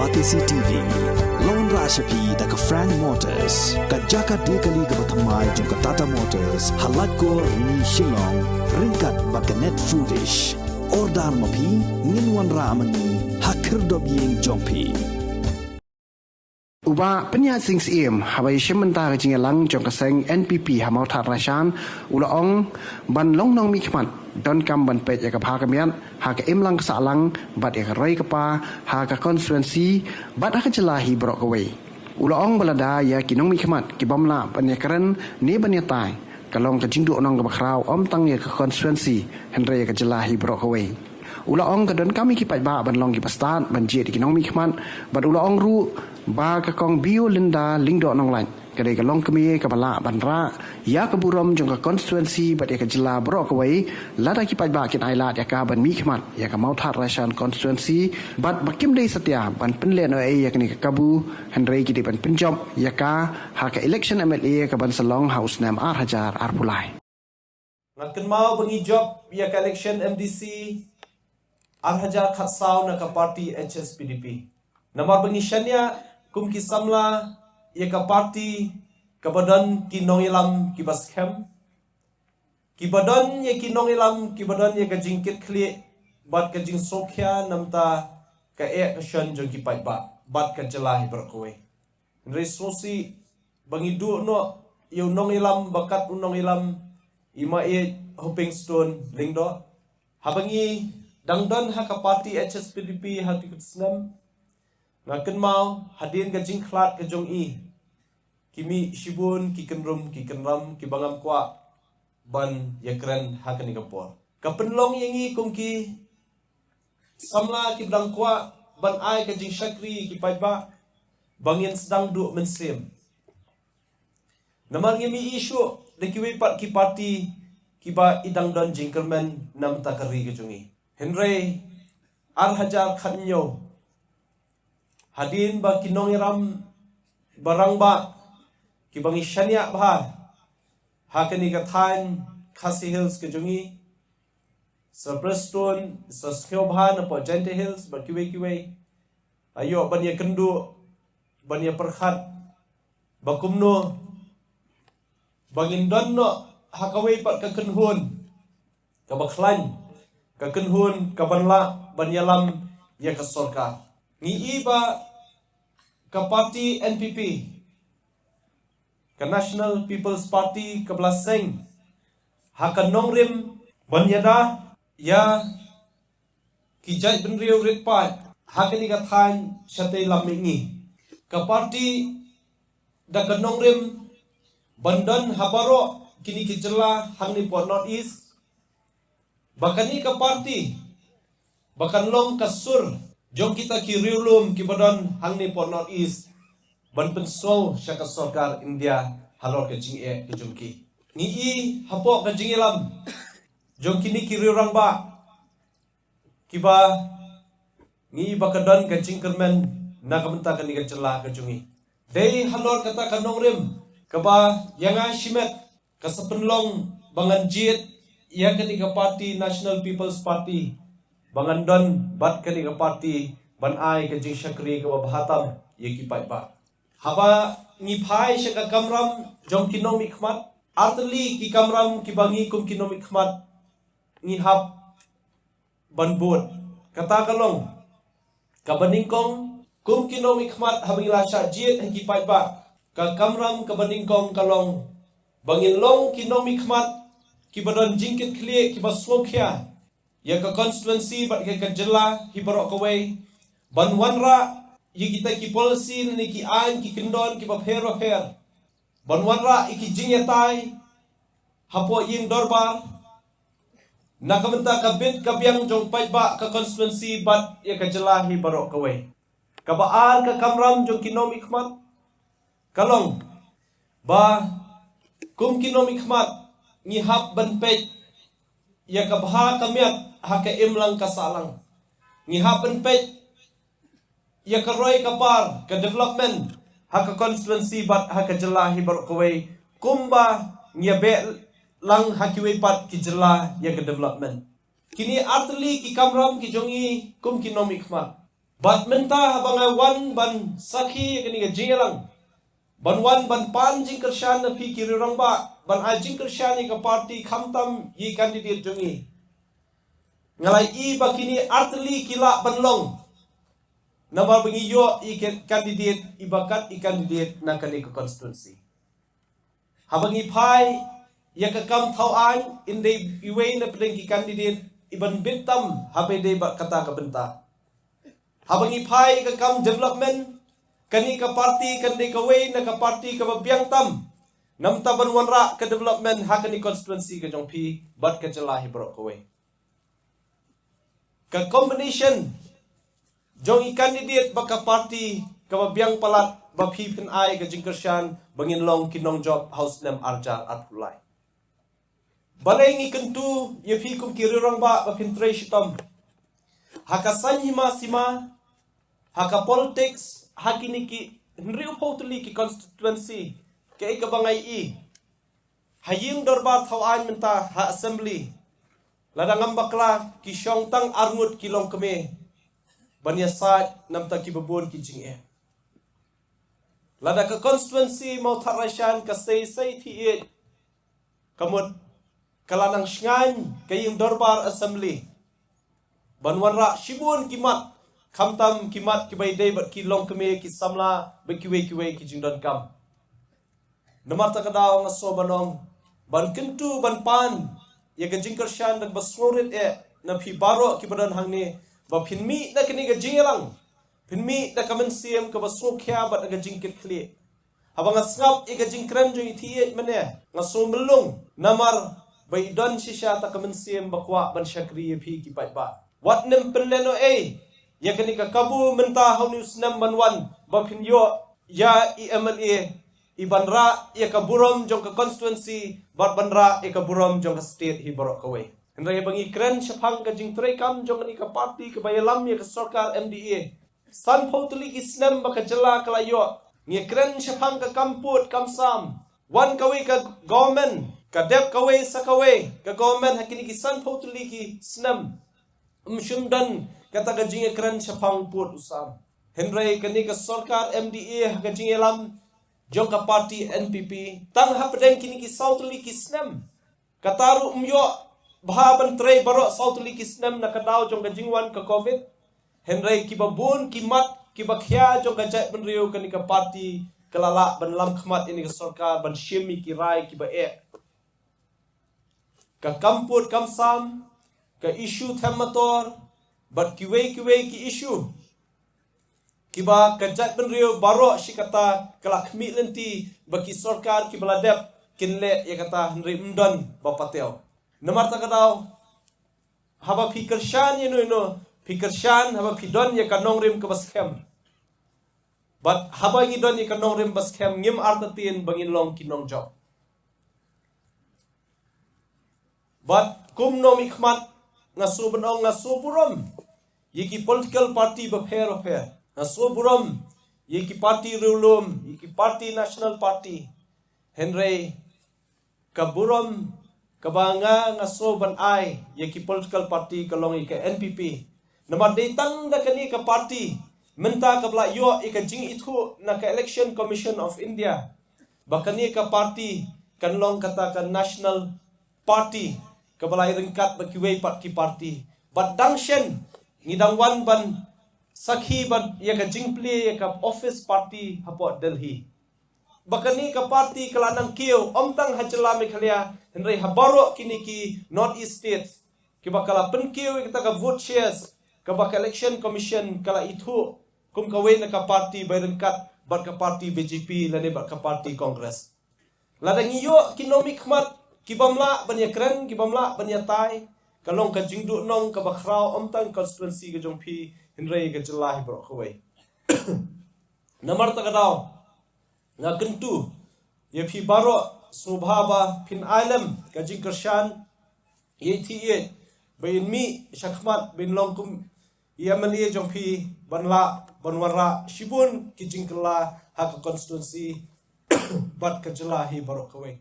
Batisi TV, Lone Rashapi da ka Frank Motors, ka Jaka Dekali ka Bathamai jong ka Tata Motors, halat ko ni Shillong, ringkat bakanet foodish, ordar mapi, ninwan ramani, hakir dobiyeng jongpi. Uba penyasing siem habai sementara jingelang jong keseng NPP hamau tat rashan ulaong ban long nong mikmat don kam ban pet ya ka phakamian ha ka imlang salang bat ya roi kapa ha ka constituency bat ha jelahi brok away ulaong balada ya kinong mikmat ki bomla ban ya keren ni ban ya tai kalong ka jingdu nong ka bakrau om tang ya ka constituency henre ya ka jelahi brok away ulaong ka don kami ki pai ba ban long ki pastan ban je di kinong mikmat bat ulaong ru ba ka kong bio linda lingdo nong lain kadai ka long kemi ka bala bandra ya ka burom jong ka constituency bat ya ka jila brok away lada ki paj ba kin ai lat ya ka ban mi khmat ya ka mau that rashan constituency bat bakim dei satya ban penlen ai ya ka ni ka kabu henry ki di ban penjob ya ka ha ka election MLA ka ban salong house nam ar hajar ar pulai ngaken mau bangi job ya ka election MDC ar hajar khatsau na ka party HSPDP namar bangi shania kum ki samla ya ka party ka badan ki nongilam ki baskem ki badan ya ki nongilam ki badan ya ka jingkit khli bat ka jing sokhya namta ka ka shan jong ki pai ba bat ka jelahi berkowe resosi bangi du no yo nongilam bakat nongilam ima hoping stone lingdo habangi dangdon ha ka party HSPDP ha ti kusnam ngaken mau hadin ka jing khlat ka jong i kimi shibun ki kenrum ki kenram ki bangam kwa ban yakran hakani kapor ka penlong yangi kum ki samla ki blang kwa ban ai ka jing shakri ki pajba bangin sedang du mensim namar ngimi isu de ki pat ki party ki ba idang don jingkerman nam takari ka jongi henry ar hajar khanyo hadin ba kinong iram barang ba ki bangi shania ba hakani ka than khasi hills ke jungi sa preston sa skobha na po gente hills ba kiwe ayo ban ya kendu ban ya perkhat ba kumno bangin don no hakawe pat ka kenhun ka bakhlan ka kenhun ka banla ban yalam ya ka sorkar ni iba ka party NPP ka National People's Party ka Blaseng ha ka nongrim banyada ya ki jai benriu ritpat ha ka ni ka than shatei lamingi ka party da ka nongrim bandan habaro kini ki jela hangni po North East bakani ka party bakan long ka sur jom kita ki riulum ki badan hangni po North East ban pensol syaka sarkar India halor ke jing ke jongki ni i hapo ka jingilam jom kini ki riurang ba kiba ni bakadan ka jingkermen na kamenta ka ni ka celah ka jungi dei halor kata ka nongrim kaba yanga shimet ka sapenlong bangan jit ya ka ni ka party National People's Party bangandon bat kani ka party ban ai ka jing shakri ka bahatam yeki pai ba haba ni phai sha ka kamram jom kinong mikmat artli ki kamram ki bangi kum kinong mikmat ni hab ban bot kata kalong ka baningkong kum kinong mikmat habila sha jit ki pai ba ka kamram ka baningkong kalong bangin long kinong mikmat ki badon jingkit khlie ki baswokhya ya ka constituency bat ka jela hi barok kawai ban wanra yi kita ki policy ni ki an ki kendon ki bapero her ban wanra iki jingetai hapo yin dorbar nakamenta ka bit ka biang jong pai ba ka constituency bat ya ka jela hi barok kawai ka baar ka kamram jong kinom ikmat kalong ba kum kinom ikmat ni hab ban pej ya ka bha kamiat ha ka imlang ka salang ni happen pej ya ka roy ka par ka development ha ka constituency bat ha ka jela hi bar kawai kumba nya be lang ha ki we pat ki jela ya ka development kini artli ki kamram ki jongi kum ki nomik ma Bat mentah bangai wan ban sakhi kini ga jingelang. Ban wan ban pan jing kershan na pi kiri rang ba. Ban a jing kershan ni ka parti khamtam yi candidate jungi. Ngalai i bakini artli kila banlong. Namar bengi yo i candidate i bakat i candidate na kani ka constituency. Habangi pai ya ka kam thau an in de iwe na pedeng ki candidate iban bintam habe de ba kata ka benta. Habangi pai ka kam development kani ka parti kan de ka way na ka parti ka babiang tam. Nam taban wanra ka development ha kani constituency ka jong pi bat ka jalahi bro ka way. Ka combination jong i candidate baka parti ka babiang palat ba pi pin ai ka jingkershan bangin long kinong job house nem arjar at pulai. Balay ngi kentu ye pi kum kirirang ba ba pin tre shitam. Haka sanyima sima haka politics hakini ki nriu potli ki constituency ke ka bangai i haying dorbar thawan menta ha assembly ladangam bakla ki syong tang arngut kilong keme banya sat namta ki babon ki jinge lada ka constituency mau tharashan ka sei thi e kamut kalanang shngan kaying dorbar assembly banwanra shibun kimat khamtam kimat ki bai dei bat ki long keme ki samla ba ki ki jingdan kam namar ta kadaw nga so banong ban kentu ban pan ye ga jingkershan dak basrorit e na phi baro ki badan hangni ba phinmi da kini ga jingelang phinmi da kamen siam ka baso khya bat ga jingkit khli habang asngap e ga jingkran jo ithi mane nga so melung namar bai don shisha ta kamen siam bakwa ban shakri phi ki pai ba wat nem penleno e ya kani ka kabu menta haunius nam banwan ba phinyo ya EMLA ibanra ya ka burom jong ka constituency bat banra e ka burom jong ka state hi borok kawai Henry bangi kren shapang ka jing tray kam jong ni ka party ka bayalam ya ka sarkar MDA san potli islam ba ka jala kalayo ngi kren shapang ka kamput kamsam wan kawai ka government ka dep kawai sakawai ka government hakini ki san potli ki snam umshumdan kata ka jing kren shapang put usam Henry kani ka sarkar MDA ka jing elam jong ka party NPP tang hapdeng kini ki sautli ki snam kataru umyo Bahaban tray baro sautli kisnem na kadaw jong kajingwan ka COVID. Henry kibabun kimat kibakhya jong kajai benriu kani ka party kalala banlam khmat ini ka sarkar ban shimi kirai kibae. Ka kamput kamsam ka issue thamator bat kiwe ki issue. Kiba kajai benriu baro shikata kalakhmi lenti baki sarkar kibaladep kinle ya kata Henry mdon bapateo. Namar ta kadaw haba fikir shan ino fikir shan haba pidon ya kanong rim ke baskem but haba ngi don ya kanong rim baskem ngim artatin bangin long kinong job but kum no mikmat ngasu benong ngasu burom yiki political party ba fair ngasu burom yiki party rulum yiki party national party Henry kaburom kabanga nga so ban ai yaki political party kalong ika NPP namar datang da kani ka party menta kabla yo ika jing ithu na ka election commission of India bakani ka party kanlong kata ka national party kabla ringkat bakiway pat ki party but dangshen ngidang wan ban sakhi ban yaka jing play yaka office party hapo Delhi bakani ka party kalanang kiyo omtang hajala mekhalia Henry habaro kini ki North East States ki bakala penkiyo kita ka vote shares ka baka election commission kala itu kum kawe na ka party bayrengkat bat ka party BJP lane bat ka party Congress ladang iyo kinomi khmat ki bamla banya kren ki bamla banya tai kalong ka jingdu nong ka bakrao omtang constituency ka jongpi Henry ka jelahi bro kawe namar ta kadaw nga kentu ye phi baro subhaba pin alam ka jingkershan ye bayin mi shakmat bin longkum yaman ye jongpi banla banwara shibun ki jingkla ha constituency bat ka jelahi baro kawe